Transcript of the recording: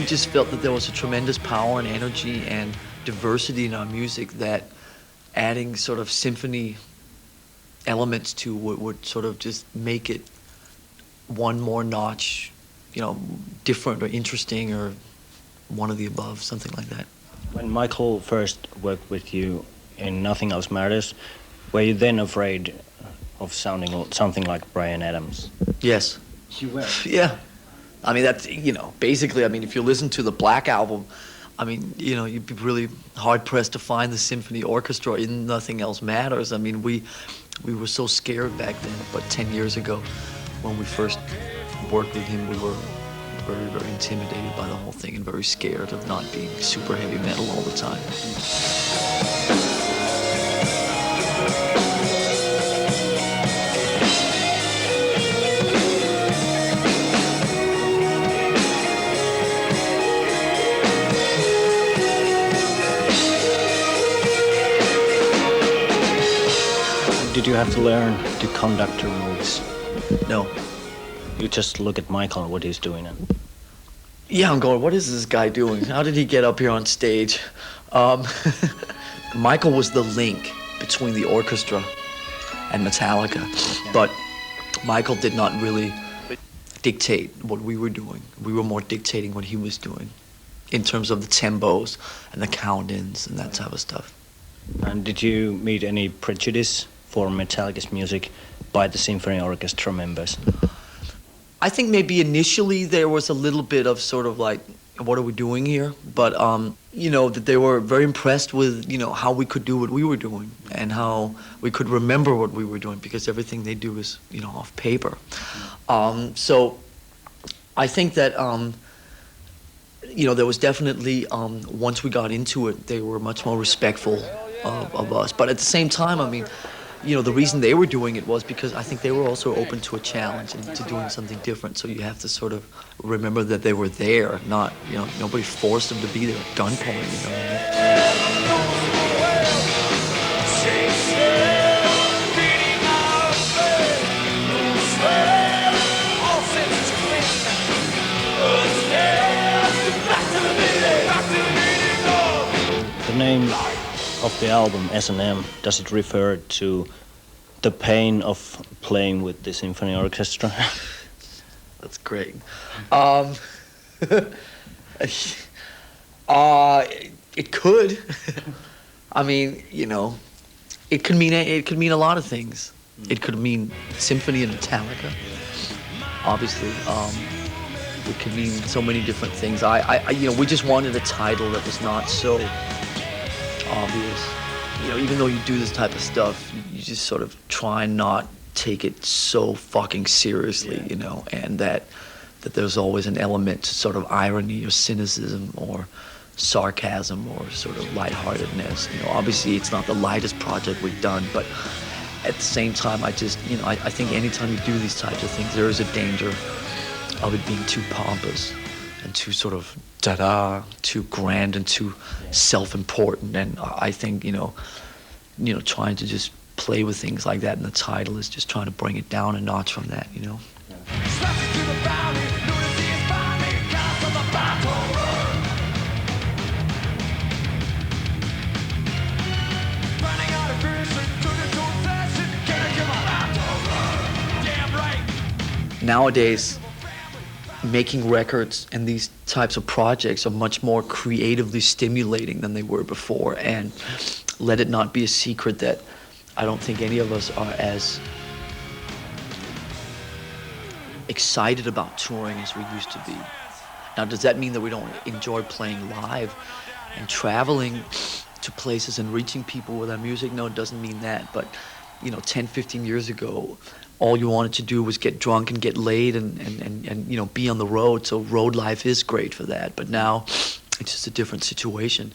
just felt that there was a tremendous power and energy and diversity in our music that adding sort of symphony elements to would sort of just make it one more notch, you know, different or interesting or one of the above, something like that. When Michael first worked with you in Nothing Else Matters, were you then afraid of sounding something like Bryan Adams? Yes. You were? Yeah. I mean, that's, you know, basically, I mean, if you listen to the Black Album, I mean, you know, you'd be really hard-pressed to find the symphony orchestra in Nothing Else Matters. I mean, we were so scared back then, but 10 years ago, when we first worked with him, we were very, very intimidated by the whole thing and very scared of not being super heavy metal all the time. Did you have to learn the conductor moves? No. You just look at Michael and what he's doing. And yeah, I'm going, what is this guy doing? How did he get up here on stage? Michael was the link between the orchestra and Metallica, but Michael did not really dictate what we were doing. We were more dictating what he was doing in terms of the tempos and the count-ins and that type of stuff. And did you meet any prejudice for Metallica's music by the symphony orchestra members? I think maybe initially there was a little bit of sort of like, what are we doing here? But, you know, that they were very impressed with, you know, how we could do what we were doing and how we could remember what we were doing, because everything they do is, you know, off paper. So I think that, you know, there was definitely, once we got into it, they were much more respectful of us. But at the same time, I mean, you know, the reason they were doing it was because I think they were also open to a challenge and to doing something different. So you have to sort of remember that they were there, not, you know, nobody forced them to be there at gunpoint, you know what I mean? The name of the album, S&M, does it refer to the pain of playing with the symphony orchestra? That's great. It could. I mean, you know, it could mean a lot of things. It could mean symphony and Metallica. Obviously, it could mean so many different things. You know, we just wanted a title that was not so obvious. You know, even though you do this type of stuff, you just sort of try and not take it so fucking seriously, you know, and that there's always an element to sort of irony or cynicism or sarcasm or sort of lightheartedness. You know, obviously it's not the lightest project we've done, but at the same time, I just, you know, I think anytime you do these types of things, there is a danger of it being too pompous and too sort of too grand and too self-important. And I think, you know, trying to just play with things like that in the title is just trying to bring it down a notch from that, you know. Nowadays, making records and these types of projects are much more creatively stimulating than they were before. And let it not be a secret that I don't think any of us are as excited about touring as we used to be. Now, does that mean that we don't enjoy playing live and traveling to places and reaching people with our music? No, it doesn't mean that. But, you know, 10, 15 years ago, all you wanted to do was get drunk and get laid and you know, be on the road. So road life is great for that. But now it's just a different situation.